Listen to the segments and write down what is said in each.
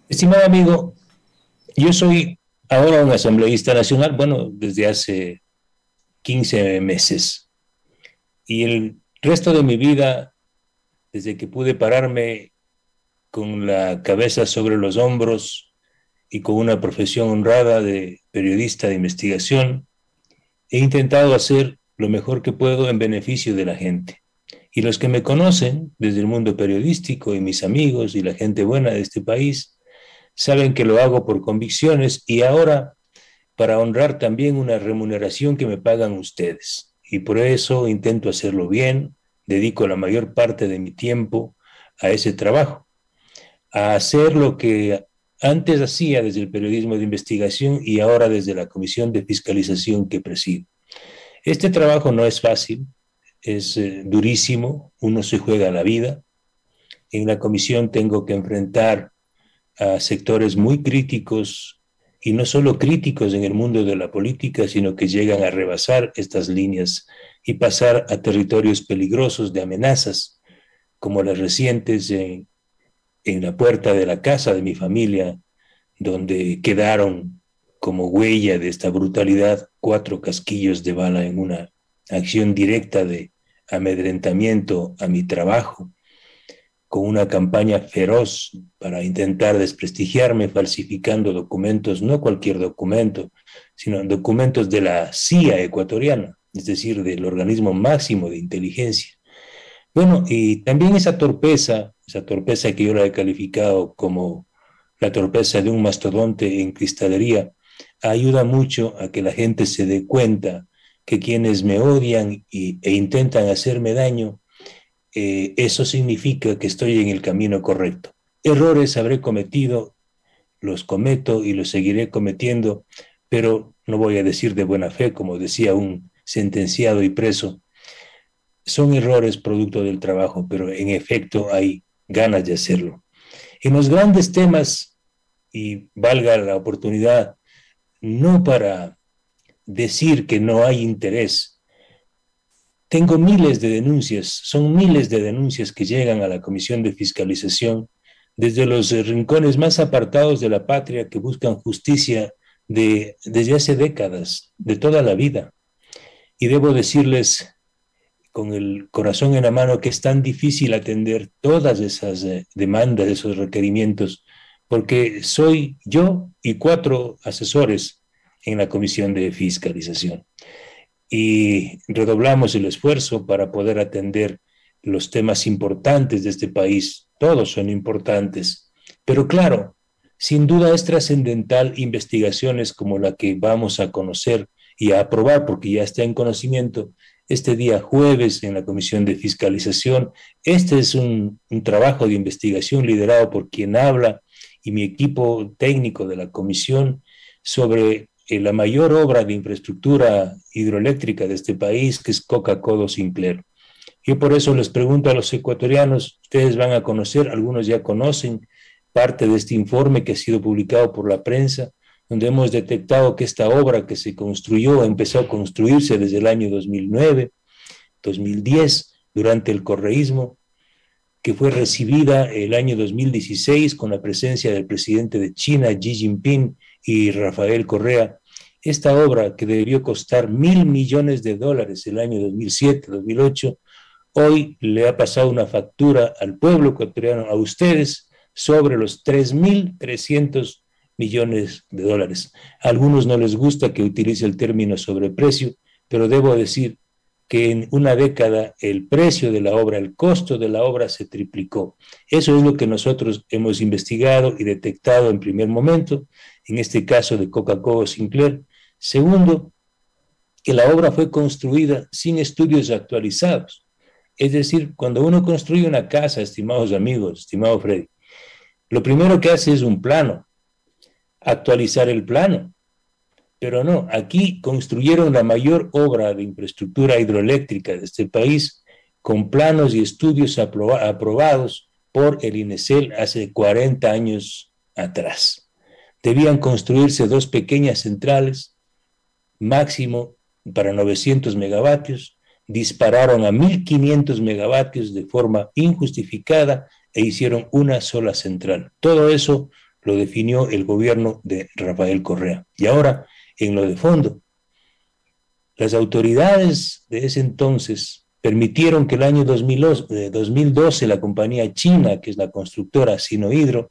Estimado amigo, yo soy ahora un asambleísta nacional, bueno, desde hace 15 meses. Y el resto de mi vida, desde que pude pararme con la cabeza sobre los hombros y con una profesión honrada de periodista de investigación, he intentado hacer lo mejor que puedo en beneficio de la gente. Y los que me conocen desde el mundo periodístico y mis amigos y la gente buena de este país saben que lo hago por convicciones y ahora para honrar también una remuneración que me pagan ustedes. Y por eso intento hacerlo bien, dedico la mayor parte de mi tiempo a ese trabajo, a hacer lo que antes hacía desde el periodismo de investigación y ahora desde la comisión de fiscalización que presido. Este trabajo no es fácil, es durísimo, uno se juega la vida. En la comisión tengo que enfrentar a sectores muy críticos y no solo críticos en el mundo de la política, sino que llegan a rebasar estas líneas y pasar a territorios peligrosos de amenazas, como las recientes en la puerta de la casa de mi familia, donde quedaron como huella de esta brutalidad 4 casquillos de bala en una acción directa de amedrentamiento a mi trabajo con una campaña feroz para intentar desprestigiarme, falsificando documentos, no cualquier documento, sino documentos de la CIA ecuatoriana, es decir, del organismo máximo de inteligencia. Bueno, y también esa torpeza que yo la he calificado como la torpeza de un mastodonte en cristalería, ayuda mucho a que la gente se dé cuenta que quienes me odian e intentan hacerme daño eso significa que estoy en el camino correcto. Errores habré cometido, los cometo y los seguiré cometiendo, pero no voy a decir de buena fe, como decía un sentenciado y preso. Son errores producto del trabajo, pero en efecto hay ganas de hacerlo. En los grandes temas, y valga la oportunidad, no para decir que no hay interés, tengo miles de denuncias, son miles de denuncias que llegan a la Comisión de Fiscalización desde los rincones más apartados de la patria que buscan justicia desde hace décadas, de toda la vida. Y debo decirles con el corazón en la mano que es tan difícil atender todas esas demandas, esos requerimientos, porque soy yo y 4 asesores en la Comisión de Fiscalización y redoblamos el esfuerzo para poder atender los temas importantes de este país. Todos son importantes, pero claro, sin duda es trascendental investigaciones como la que vamos a conocer y a aprobar, porque ya está en conocimiento este día jueves en la Comisión de Fiscalización. Este es un trabajo de investigación liderado por quien habla y mi equipo técnico de la comisión sobre la mayor obra de infraestructura hidroeléctrica de este país, que es Coca-Cola Sinclair. Yo por eso les pregunto a los ecuatorianos, ustedes van a conocer, algunos ya conocen parte de este informe que ha sido publicado por la prensa, donde hemos detectado que esta obra que se construyó, empezó a construirse desde el año 2009, 2010, durante el correísmo, que fue recibida el año 2016 con la presencia del presidente de China, Xi Jinping, y Rafael Correa. Esta obra, que debió costar $1.000 millones el año 2007, 2008, hoy le ha pasado una factura al pueblo ecuatoriano, a ustedes, sobre los 3.300 millones de dólares. A algunos no les gusta que utilice el término sobreprecio, pero debo decir que en una década el precio de la obra, el costo de la obra se triplicó. Eso es lo que nosotros hemos investigado y detectado en primer momento, en este caso de Coca-Cola Sinclair. Segundo, que la obra fue construida sin estudios actualizados. Es decir, cuando uno construye una casa, estimados amigos, estimado Freddy, lo primero que hace es un plano, actualizar el plano. Pero no, aquí construyeron la mayor obra de infraestructura hidroeléctrica de este país con planos y estudios aprobados por el INESEL hace 40 años atrás. Debían construirse 2 pequeñas centrales, máximo para 900 megavatios, dispararon a 1.500 megavatios de forma injustificada e hicieron una sola central. Todo eso lo definió el gobierno de Rafael Correa. Y ahora, en lo de fondo, las autoridades de ese entonces permitieron que el año 2012 la compañía china, que es la constructora Sinohydro,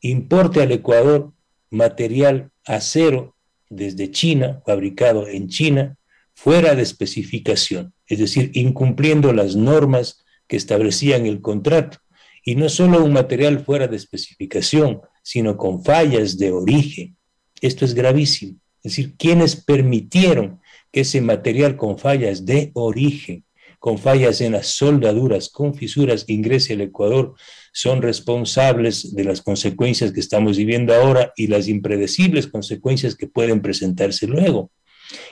importe al Ecuador material acero desde China, fabricado en China, fuera de especificación, es decir, incumpliendo las normas que establecían el contrato. Y no solo un material fuera de especificación, sino con fallas de origen. Esto es gravísimo. Es decir, quienes permitieron que ese material con fallas de origen, con fallas en las soldaduras, con fisuras, ingrese al Ecuador, son responsables de las consecuencias que estamos viviendo ahora y las impredecibles consecuencias que pueden presentarse luego.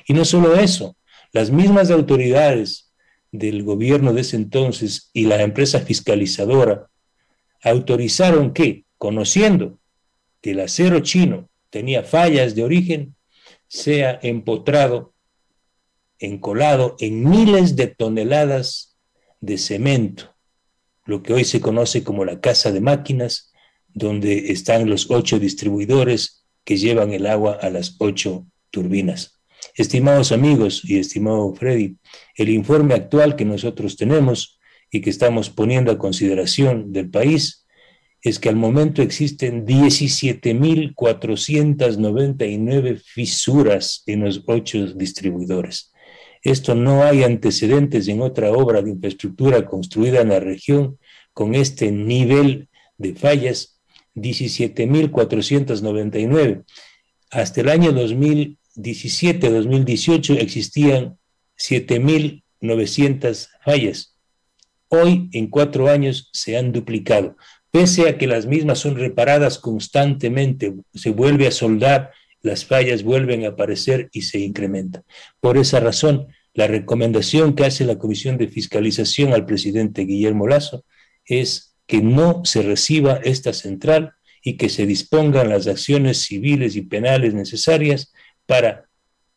Y no solo eso, las mismas autoridades del gobierno de ese entonces y la empresa fiscalizadora autorizaron que, conociendo que el acero chino tenía fallas de origen, sea empotrado, encolado en miles de toneladas de cemento, lo que hoy se conoce como la casa de máquinas, donde están los 8 distribuidores que llevan el agua a las 8 turbinas. Estimados amigos y estimado Freddy, el informe actual que nosotros tenemos y que estamos poniendo a consideración del país es que al momento existen 17.499 fisuras en los 8 distribuidores. Esto no hay antecedentes en otra obra de infraestructura construida en la región con este nivel de fallas, 17.499. Hasta el año 2017-2018 existían 7.900 fallas. Hoy, en 4 años, se han duplicado. Pese a que las mismas son reparadas constantemente, se vuelve a soldar, las fallas vuelven a aparecer y se incrementan. Por esa razón, la recomendación que hace la Comisión de Fiscalización al presidente Guillermo Lasso es que no se reciba esta central y que se dispongan las acciones civiles y penales necesarias para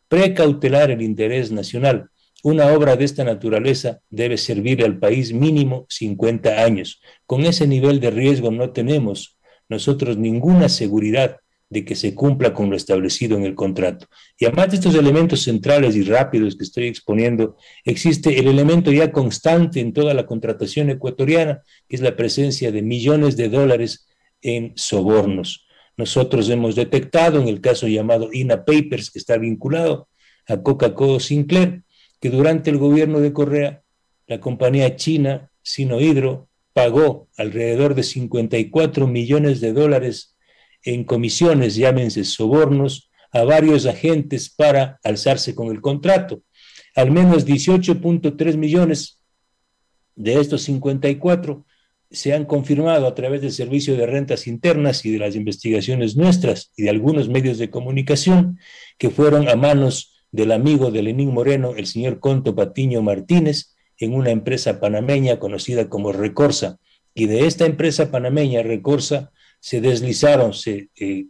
precautelar el interés nacional. Una obra de esta naturaleza debe servir al país mínimo 50 años. Con ese nivel de riesgo no tenemos nosotros ninguna seguridad de que se cumpla con lo establecido en el contrato. Y además de estos elementos centrales y rápidos que estoy exponiendo, existe el elemento ya constante en toda la contratación ecuatoriana, que es la presencia de millones de dólares en sobornos. Nosotros hemos detectado en el caso llamado INA Papers, que está vinculado a Coca-Cola Sinclair, que durante el gobierno de Correa, la compañía china Sinohydro pagó alrededor de 54 millones de dólares en comisiones, llámense sobornos, a varios agentes para alzarse con el contrato. Al menos 18.3 millones de estos 54 se han confirmado a través del Servicio de Rentas Internas y de las investigaciones nuestras y de algunos medios de comunicación que fueron a manos del amigo de Lenín Moreno, el señor Conto Patiño Martínez, en una empresa panameña conocida como Recorsa. Y de esta empresa panameña, Recorsa, se deslizaron, se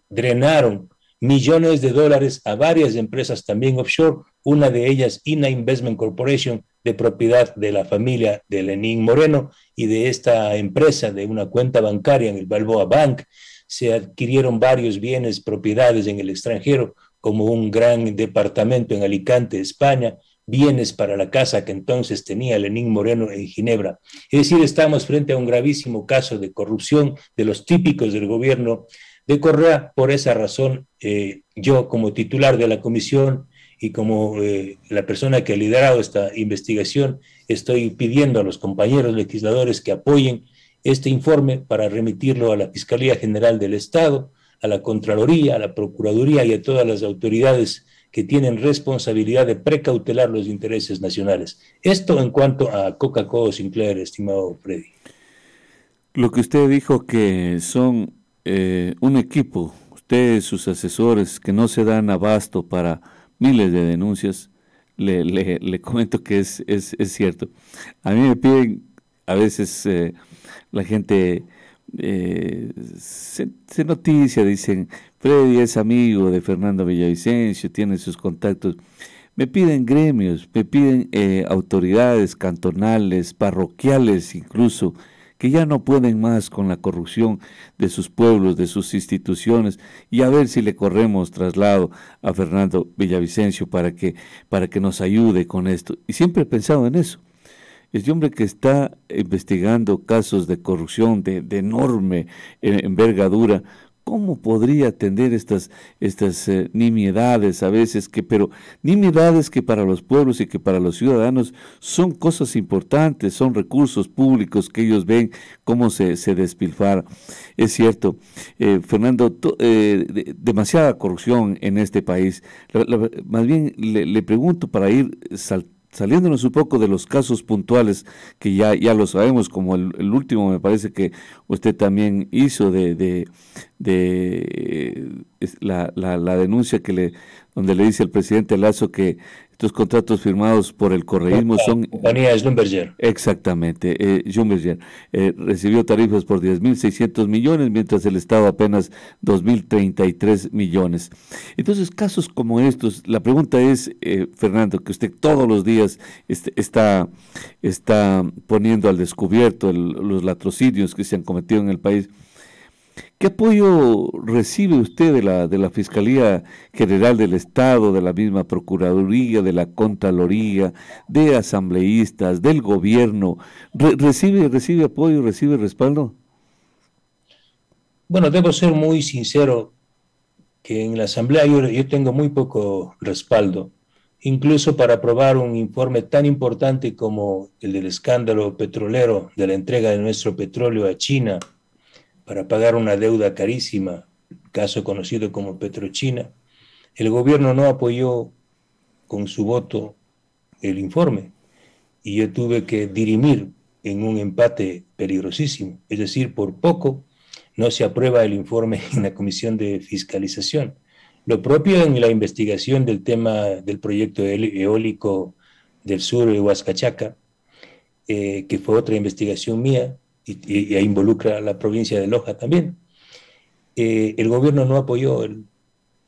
drenaron millones de dólares a varias empresas también offshore, una de ellas INA Investment Corporation, de propiedad de la familia de Lenín Moreno, y de esta empresa, de una cuenta bancaria en el Balboa Bank, se adquirieron varios bienes, propiedades en el extranjero, como un gran departamento en Alicante, España, bienes para la casa que entonces tenía Lenín Moreno en Ginebra. Es decir, estamos frente a un gravísimo caso de corrupción de los típicos del gobierno de Correa. Por esa razón, yo como titular de la comisión y como la persona que ha liderado esta investigación, estoy pidiendo a los compañeros legisladores que apoyen este informe para remitirlo a la Fiscalía General del Estado, a la Contraloría, a la Procuraduría y a todas las autoridades que tienen responsabilidad de precautelar los intereses nacionales. Esto en cuanto a Coca-Cola Sinclair, estimado Freddy. Lo que usted dijo que son un equipo, ustedes, sus asesores, que no se dan abasto para miles de denuncias, le comento que es cierto. A mí me piden, a veces la gente se noticia, dicen, Freddy es amigo de Fernando Villavicencio, tiene sus contactos. Me piden gremios, me piden autoridades cantonales, parroquiales incluso, que ya no pueden más con la corrupción de sus pueblos, de sus instituciones, y a ver si le corremos traslado a Fernando Villavicencio para que nos ayude con esto. Y siempre he pensado en eso. Este hombre que está investigando casos de corrupción de enorme envergadura, ¿cómo podría atender estas nimiedades a veces, pero nimiedades que para los pueblos y que para los ciudadanos son cosas importantes, son recursos públicos que ellos ven cómo se despilfarra? Es cierto, Fernando, demasiada corrupción en este país. Más bien le pregunto para ir saliéndonos un poco de los casos puntuales que ya lo sabemos, como el último me parece que usted también hizo de la denuncia donde le dice al presidente Lasso que estos contratos firmados por el correísmo son... Compañía Schlumberger. Exactamente, Schlumberger recibió tarifas por 10.600 millones, mientras el Estado apenas 2.033 millones. Entonces, casos como estos, la pregunta es, Fernando, que usted todos los días está poniendo al descubierto los latrocinios que se han cometido en el país. ¿Qué apoyo recibe usted de la Fiscalía General del Estado, de la misma Procuraduría, de la Contraloría, de asambleístas, del gobierno? ¿Recibe apoyo, recibe respaldo? Bueno, debo ser muy sincero que en la Asamblea yo tengo muy poco respaldo, incluso para aprobar un informe tan importante como el del escándalo petrolero de la entrega de nuestro petróleo a China, para pagar una deuda carísima, caso conocido como Petrochina. El gobierno no apoyó con su voto el informe y yo tuve que dirimir en un empate peligrosísimo. Es decir, por poco no se aprueba el informe en la Comisión de Fiscalización. Lo propio en la investigación del tema del proyecto eólico del sur de Huascachaca, que fue otra investigación mía, y involucra a la provincia de Loja también. El gobierno no apoyó el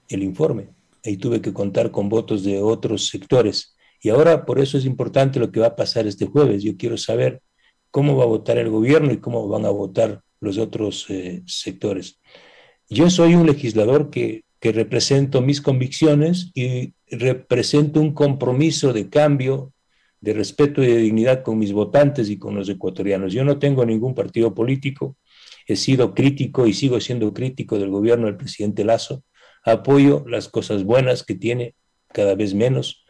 informe. Ahí tuve que contar con votos de otros sectores. Y ahora por eso es importante lo que va a pasar este jueves. Yo quiero saber cómo va a votar el gobierno y cómo van a votar los otros sectores. Yo soy un legislador que represento mis convicciones y represento un compromiso de cambio, de respeto y de dignidad con mis votantes y con los ecuatorianos. Yo no tengo ningún partido político, he sido crítico y sigo siendo crítico del gobierno del presidente Lasso, apoyo las cosas buenas que tiene, cada vez menos,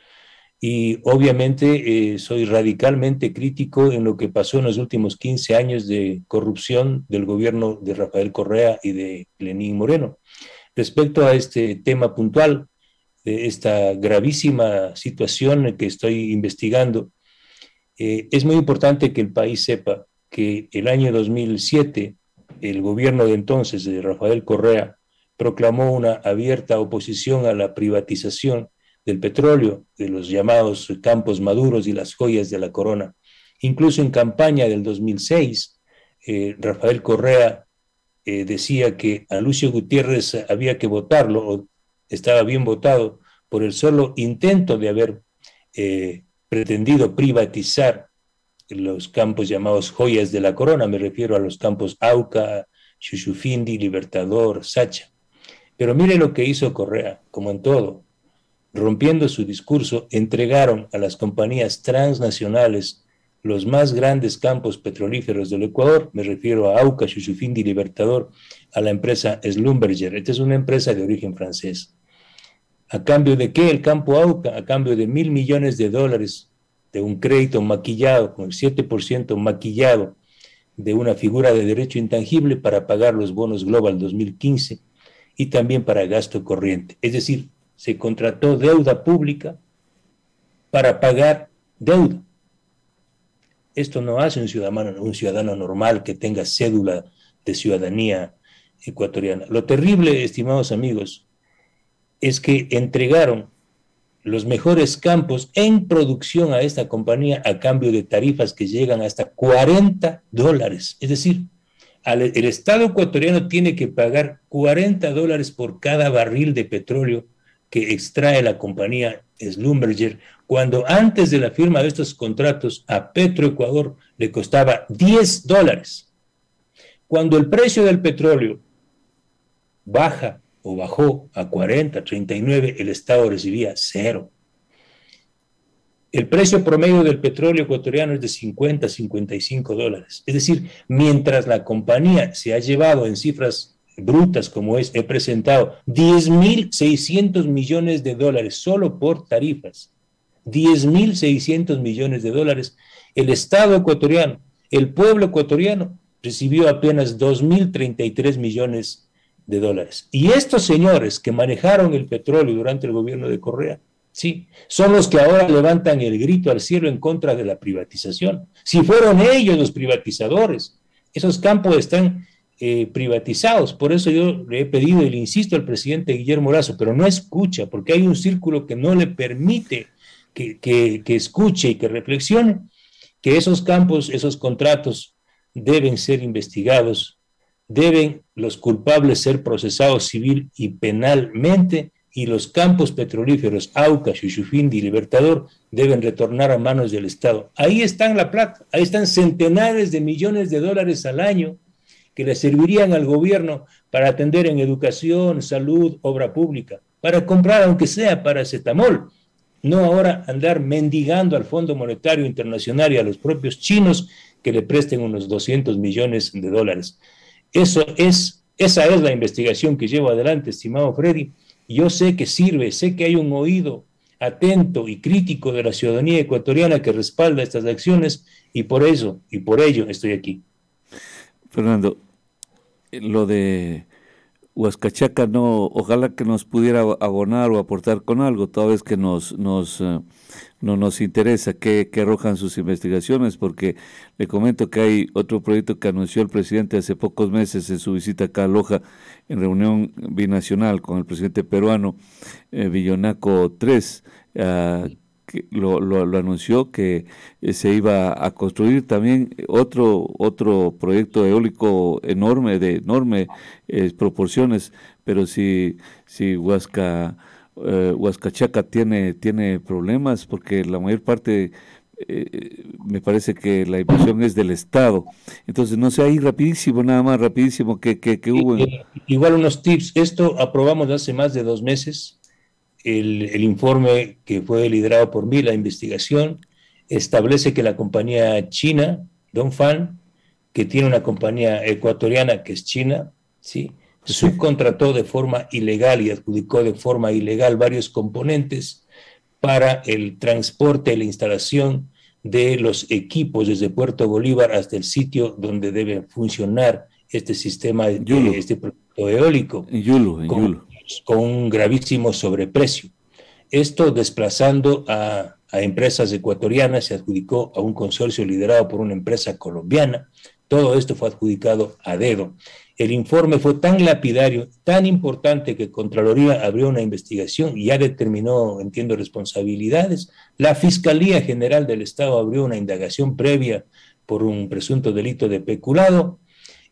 y obviamente soy radicalmente crítico en lo que pasó en los últimos 15 años de corrupción del gobierno de Rafael Correa y de Lenín Moreno. Respecto a este tema puntual, esta gravísima situación que estoy investigando, es muy importante que el país sepa que el año 2007, el gobierno de entonces, de Rafael Correa, proclamó una abierta oposición a la privatización del petróleo, de los llamados campos maduros y las joyas de la corona. Incluso en campaña del 2006, Rafael Correa decía que a Lucio Gutiérrez había que votarlo, o estaba bien votado, por el solo intento de haber pretendido privatizar los campos llamados joyas de la corona. Me refiero a los campos Auca, Xuxufindi, Libertador, Sacha. Pero mire lo que hizo Correa, como en todo, rompiendo su discurso, entregaron a las compañías transnacionales los más grandes campos petrolíferos del Ecuador. Me refiero a Auca, Xuxufindi, Libertador, a la empresa Schlumberger. Esta es una empresa de origen francés. ¿A cambio de qué el campo Auca? A cambio de $1.000 millones de un crédito maquillado, con el 7% maquillado de una figura de derecho intangible para pagar los bonos Global 2015 y también para gasto corriente. Es decir, se contrató deuda pública para pagar deuda. Esto no hace un ciudadano normal que tenga cédula de ciudadanía ecuatoriana. Lo terrible, estimados amigos, es que entregaron los mejores campos en producción a esta compañía a cambio de tarifas que llegan hasta $40. Es decir, el Estado ecuatoriano tiene que pagar $40 por cada barril de petróleo que extrae la compañía Schlumberger, cuando antes de la firma de estos contratos a Petroecuador le costaba $10. Cuando el precio del petróleo baja o bajó a 40, 39, el Estado recibía cero. El precio promedio del petróleo ecuatoriano es de 50, 55 dólares. Es decir, mientras la compañía se ha llevado en cifras brutas como he presentado, 10.600 millones de dólares solo por tarifas. 10.600 millones de dólares. El Estado ecuatoriano, el pueblo ecuatoriano, recibió apenas 2.033 millones de dólares. Y estos señores que manejaron el petróleo durante el gobierno de Correa, sí, son los que ahora levantan el grito al cielo en contra de la privatización. Si fueron ellos los privatizadores, esos campos están privatizados. Por eso yo le he pedido y le insisto al presidente Guillermo Lasso, pero no escucha, porque hay un círculo que no le permite que escuche y que reflexione, que esos campos, esos contratos deben ser investigados, deben los culpables ser procesados civil y penalmente, y los campos petrolíferos Auca, Xuxufindi y Libertador deben retornar a manos del Estado. Ahí está la plata, ahí están centenares de millones de dólares al año que le servirían al gobierno para atender en educación, salud, obra pública, para comprar aunque sea paracetamol, no ahora andar mendigando al Fondo Monetario Internacional y a los propios chinos que le presten unos 200 millones de dólares. Esa es la investigación que llevo adelante, estimado Freddy. Yo sé que sirve, sé que hay un oído atento y crítico de la ciudadanía ecuatoriana que respalda estas acciones y por eso y por ello estoy aquí. Fernando, lo de Huascachaca no, ojalá que nos pudiera abonar o aportar con algo, toda vez que no nos interesa qué arrojan sus investigaciones, porque le comento que hay otro proyecto que anunció el presidente hace pocos meses en su visita acá a Loja, en reunión binacional con el presidente peruano, Villonaco 3, que lo anunció que se iba a construir también otro proyecto eólico enorme, de enormes proporciones, pero si Huascachaca tiene problemas, porque la mayor parte me parece que la inversión es del Estado. Entonces, no sé, ahí rapidísimo, nada más rapidísimo que hubo. Igual unos tips, esto aprobamos hace más de 2 meses. El informe que fue liderado por mí, la investigación, establece que la compañía china, Dongfang, que tiene una compañía ecuatoriana que es china, ¿sí?, subcontrató de forma ilegal y adjudicó de forma ilegal varios componentes para el transporte y la instalación de los equipos desde Puerto Bolívar hasta el sitio donde debe funcionar este sistema, este proyecto eólico. En Yulo. Con un gravísimo sobreprecio. Esto desplazando a empresas ecuatorianas, se adjudicó a un consorcio liderado por una empresa colombiana. Todo esto fue adjudicado a dedo. El informe fue tan lapidario, tan importante, que Contraloría abrió una investigación y ya determinó, entiendo, responsabilidades. La Fiscalía General del Estado abrió una indagación previa por un presunto delito de peculado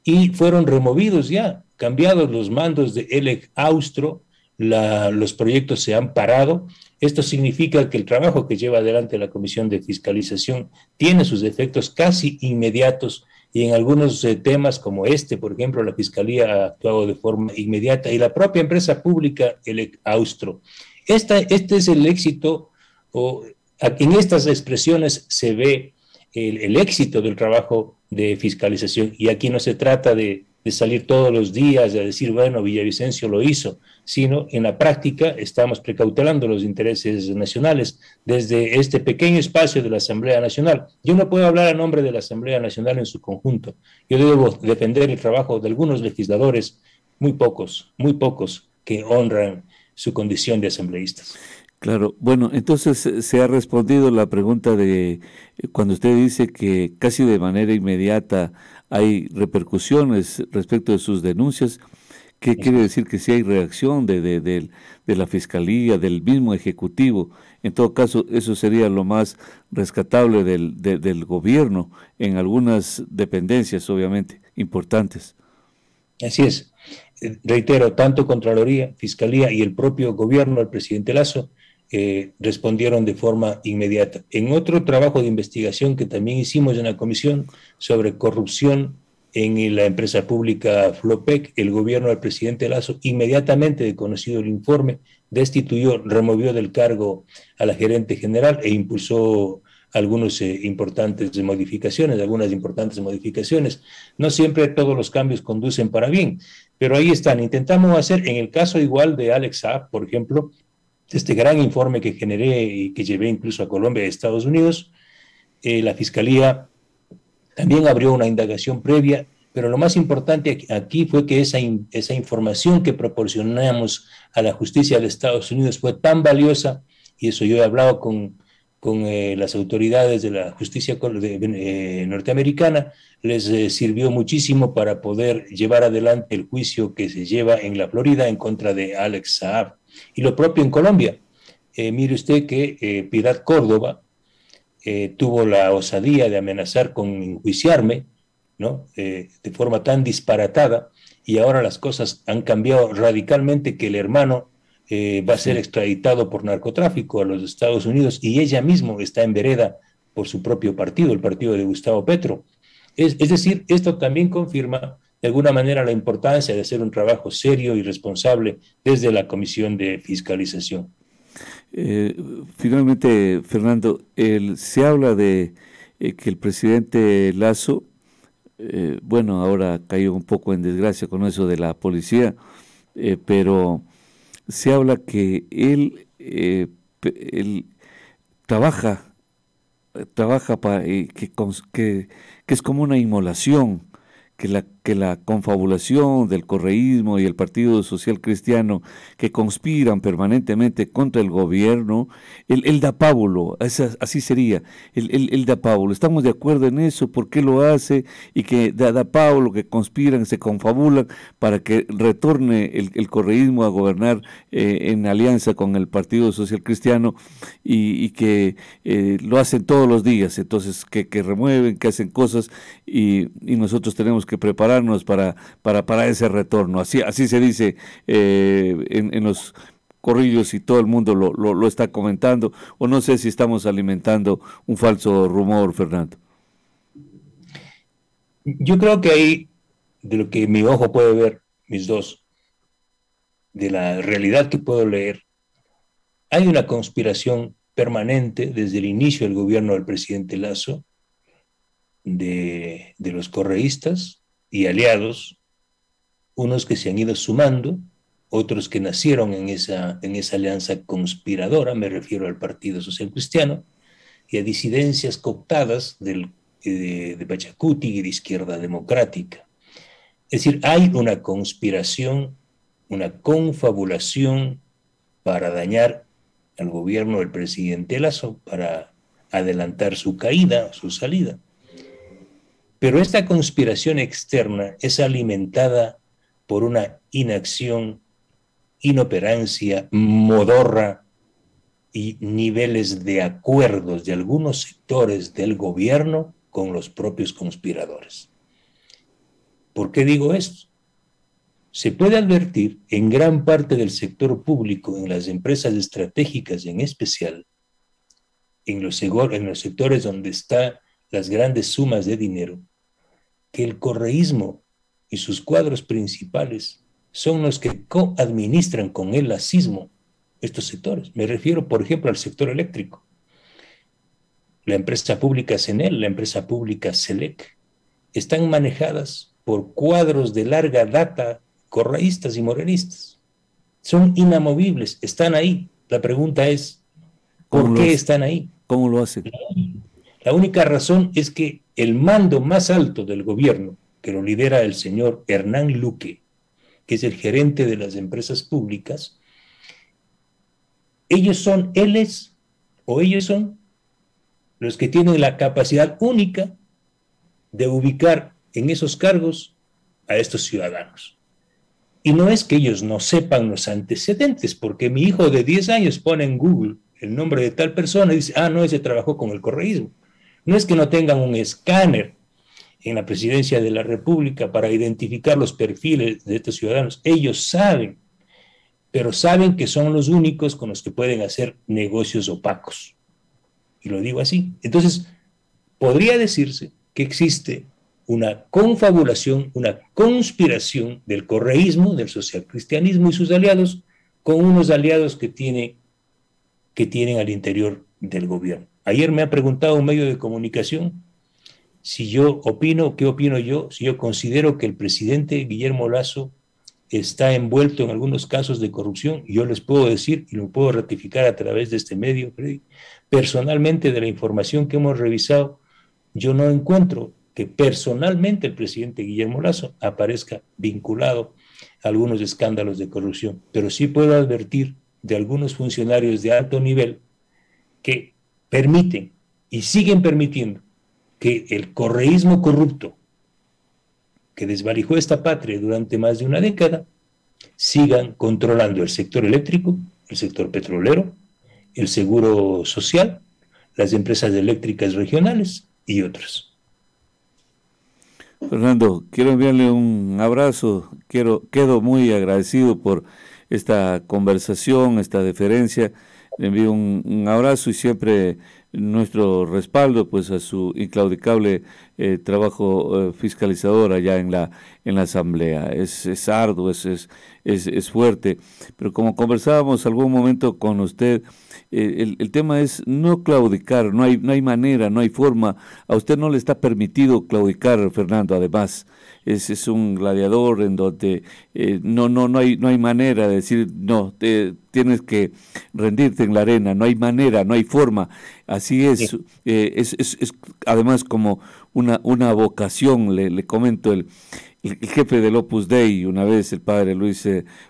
y fueron removidos ya, cambiados los mandos de ELEC Austro, los proyectos se han parado. Esto significa que el trabajo que lleva adelante la Comisión de Fiscalización tiene sus efectos casi inmediatos y en algunos temas como este, por ejemplo, la Fiscalía ha actuado de forma inmediata y la propia empresa pública ELEC Austro. Este es el éxito, en estas expresiones se ve el éxito del trabajo de fiscalización y aquí no se trata de salir todos los días a decir, bueno, Villavicencio lo hizo, sino en la práctica estamos precautelando los intereses nacionales desde este pequeño espacio de la Asamblea Nacional. Yo no puedo hablar a nombre de la Asamblea Nacional en su conjunto. Yo debo defender el trabajo de algunos legisladores, muy pocos, que honran su condición de asambleístas. Claro, bueno, entonces se ha respondido la pregunta de cuando usted dice que casi de manera inmediata hay repercusiones respecto de sus denuncias. ¿Qué quiere decir? Que si hay reacción de la Fiscalía, del mismo Ejecutivo. En todo caso, eso sería lo más rescatable del gobierno en algunas dependencias, obviamente, importantes. Así es. Reitero, tanto Contraloría, Fiscalía y el propio gobierno, el presidente Lasso, respondieron de forma inmediata. En otro trabajo de investigación que también hicimos en la comisión sobre corrupción en la empresa pública Flopec, el gobierno del presidente Lasso, inmediatamente de conocido el informe, destituyó, removió del cargo a la gerente general e impulsó algunas importantes modificaciones. No siempre todos los cambios conducen para bien, pero ahí están. Intentamos hacer, en el caso igual de Alex Saab, por ejemplo, este gran informe que generé y que llevé incluso a Colombia y a Estados Unidos, la Fiscalía también abrió una indagación previa, pero lo más importante aquí fue que esa información que proporcionamos a la justicia de Estados Unidos fue tan valiosa, y eso yo he hablado con las autoridades de la justicia norteamericana, les sirvió muchísimo para poder llevar adelante el juicio que se lleva en la Florida en contra de Alex Saab. Y lo propio en Colombia. Mire usted que Piedad Córdoba tuvo la osadía de amenazar con enjuiciarme, ¿no? De forma tan disparatada, y ahora las cosas han cambiado radicalmente, que el hermano va a ser extraditado por narcotráfico a los Estados Unidos, y ella misma está en vereda por su propio partido, el partido de Gustavo Petro. Es decir, esto también confirma de alguna manera la importancia de hacer un trabajo serio y responsable desde la Comisión de Fiscalización. Finalmente, Fernando, se habla de que el presidente Lasso, bueno, ahora cayó un poco en desgracia con eso de la policía, pero se habla que él trabaja para que es como una inmolación, que la confabulación del correísmo y el Partido Social Cristiano, que conspiran permanentemente contra el gobierno, él da pábulo, así sería, él da pábulo. Estamos de acuerdo en eso, por qué lo hace, y que da pábulo, que conspiran, se confabulan para que retorne el correísmo a gobernar en alianza con el Partido Social Cristiano, y que lo hacen todos los días, entonces que remueven, que hacen cosas, y nosotros tenemos que prepararnos para ese retorno. Así se dice en los corrillos, y todo el mundo lo está comentando, o no sé si estamos alimentando un falso rumor, Fernando. Yo creo que ahí, de lo que mi ojo puede ver, mis dos, de la realidad que puedo leer, hay una conspiración permanente desde el inicio del gobierno del presidente Lasso, de los correístas y aliados, unos que se han ido sumando, otros que nacieron en esa alianza conspiradora, me refiero al Partido Social Cristiano, y a disidencias cooptadas de Pachacuti y de Izquierda Democrática. Es decir, hay una conspiración, una confabulación para dañar al gobierno del presidente Lasso, para adelantar su caída, su salida. Pero esta conspiración externa es alimentada por una inacción, inoperancia, modorra y niveles de acuerdos de algunos sectores del gobierno con los propios conspiradores. ¿Por qué digo esto? Se puede advertir en gran parte del sector público, en las empresas estratégicas en especial, en los sectores donde están las grandes sumas de dinero, que el correísmo y sus cuadros principales son los que coadministran con el lacismo estos sectores. Me refiero, por ejemplo, al sector eléctrico. La empresa pública CENEL, la empresa pública SELEC, están manejadas por cuadros de larga data correístas y morenistas. Son inamovibles, están ahí. La pregunta es, ¿por qué están ahí? ¿Cómo lo hacen? La única razón es que el mando más alto del gobierno, que lo lidera el señor Hernán Luque, que es el gerente de las empresas públicas, ellos son los que tienen la capacidad única de ubicar en esos cargos a estos ciudadanos. Y no es que ellos no sepan los antecedentes, porque mi hijo de 10 años pone en Google el nombre de tal persona y dice, no, ese trabajó con el correísmo. No es que no tengan un escáner en la presidencia de la República para identificar los perfiles de estos ciudadanos. Ellos saben, pero saben que son los únicos con los que pueden hacer negocios opacos. Y lo digo así. Entonces, podría decirse que existe una confabulación, una conspiración del correísmo, del socialcristianismo y sus aliados, con unos aliados que tienen al interior del gobierno. Ayer me ha preguntado un medio de comunicación si yo opino, qué opino yo, si yo considero que el presidente Guillermo Lasso está envuelto en algunos casos de corrupción. Yo les puedo decir, y lo puedo ratificar a través de este medio, Freddy, personalmente, de la información que hemos revisado, yo no encuentro que personalmente el presidente Guillermo Lasso aparezca vinculado a algunos escándalos de corrupción, pero sí puedo advertir de algunos funcionarios de alto nivel que permiten y siguen permitiendo que el correísmo corrupto que desvalijó esta patria durante más de una década sigan controlando el sector eléctrico, el sector petrolero, el seguro social, las empresas eléctricas regionales y otros. Fernando, quiero enviarle un abrazo, quedo muy agradecido por esta conversación, esta deferencia. Le envío un abrazo y siempre nuestro respaldo pues a su inclaudicable trabajo fiscalizador allá en la asamblea. Es arduo, es fuerte, pero como conversábamos algún momento con usted, el tema es no claudicar, no hay manera, no hay forma. A usted no le está permitido claudicar, Fernando, además. Es un gladiador en donde no hay manera de decir, no, tienes que rendirte en la arena, no hay manera, no hay forma. Así es, sí. Es además como una vocación, le comento, el jefe del Opus Dei, una vez el padre Luis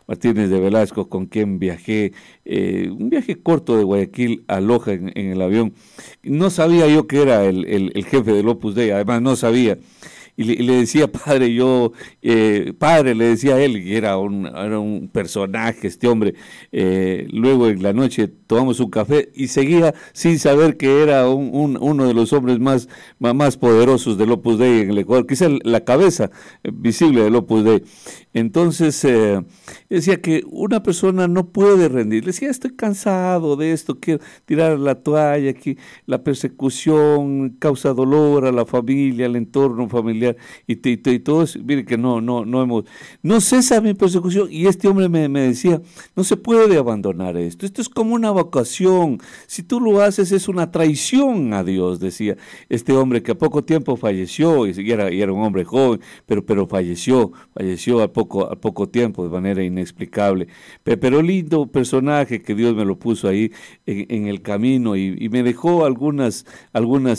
Martínez de Velasco, con quien viajé, un viaje corto de Guayaquil a Loja en el avión. No sabía yo que era el jefe del Opus Dei, además no sabía. Y le decía, padre, padre, le decía a él, que era un personaje este hombre. Luego en la noche tomamos un café y seguía sin saber que era uno de los hombres más poderosos del Opus Dei en el Ecuador, quizá la cabeza visible del Opus Dei. Entonces, decía que una persona no puede rendir. Le decía, estoy cansado de esto, quiero tirar la toalla, aquí la persecución causa dolor a la familia, al entorno familiar. Y todo eso, mire que no cesa mi persecución. Y este hombre me decía, no se puede abandonar esto es como una vocación, si tú lo haces es una traición a Dios, decía este hombre, que a poco tiempo falleció, y era un hombre joven, pero falleció al poco tiempo de manera inexplicable, pero lindo personaje que Dios me lo puso ahí en el camino y me dejó algunas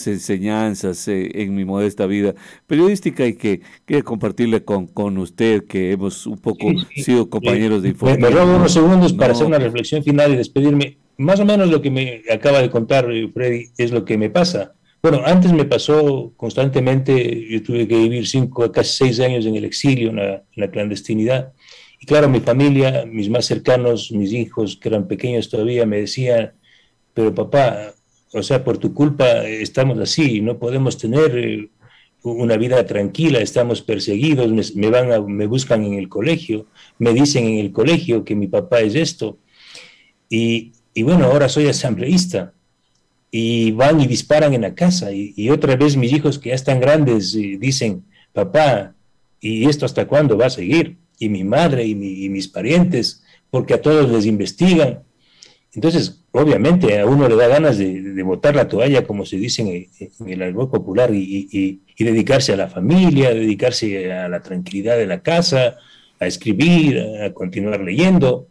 enseñanzas en mi modesta vida periodística, y que quiero compartirle con usted, que hemos un poco sido compañeros de información. Me robo unos segundos para hacer una reflexión final y despedirme. Más o menos lo que me acaba de contar Freddy es lo que me pasa. Bueno, antes me pasó constantemente, yo tuve que vivir 5 casi 6 años en el exilio, en la clandestinidad. Y claro, mi familia, mis más cercanos, mis hijos, que eran pequeños todavía, me decían, pero papá, o sea, por tu culpa estamos así, no podemos tener una vida tranquila, estamos perseguidos, me buscan en el colegio, me dicen en el colegio que mi papá es esto, y bueno, ahora soy asambleísta, y van y disparan en la casa, y otra vez mis hijos que ya están grandes dicen, papá, ¿y esto hasta cuándo va a seguir? Y mi madre y mis parientes, porque a todos les investigan. Entonces, obviamente, a uno le da ganas de botar la toalla, como se dice en el argot popular, y dedicarse a la familia, dedicarse a la tranquilidad de la casa, a escribir, a continuar leyendo.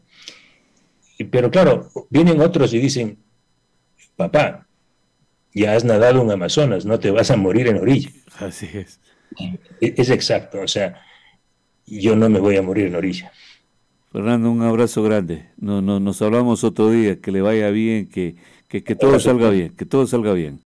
Pero claro, vienen otros y dicen, papá, ya has nadado en Amazonas, no te vas a morir en orilla. Así es. Es exacto, o sea, yo no me voy a morir en orilla. Fernando, un abrazo grande. Nos hablamos otro día, que le vaya bien, que todo salga bien, que todo salga bien.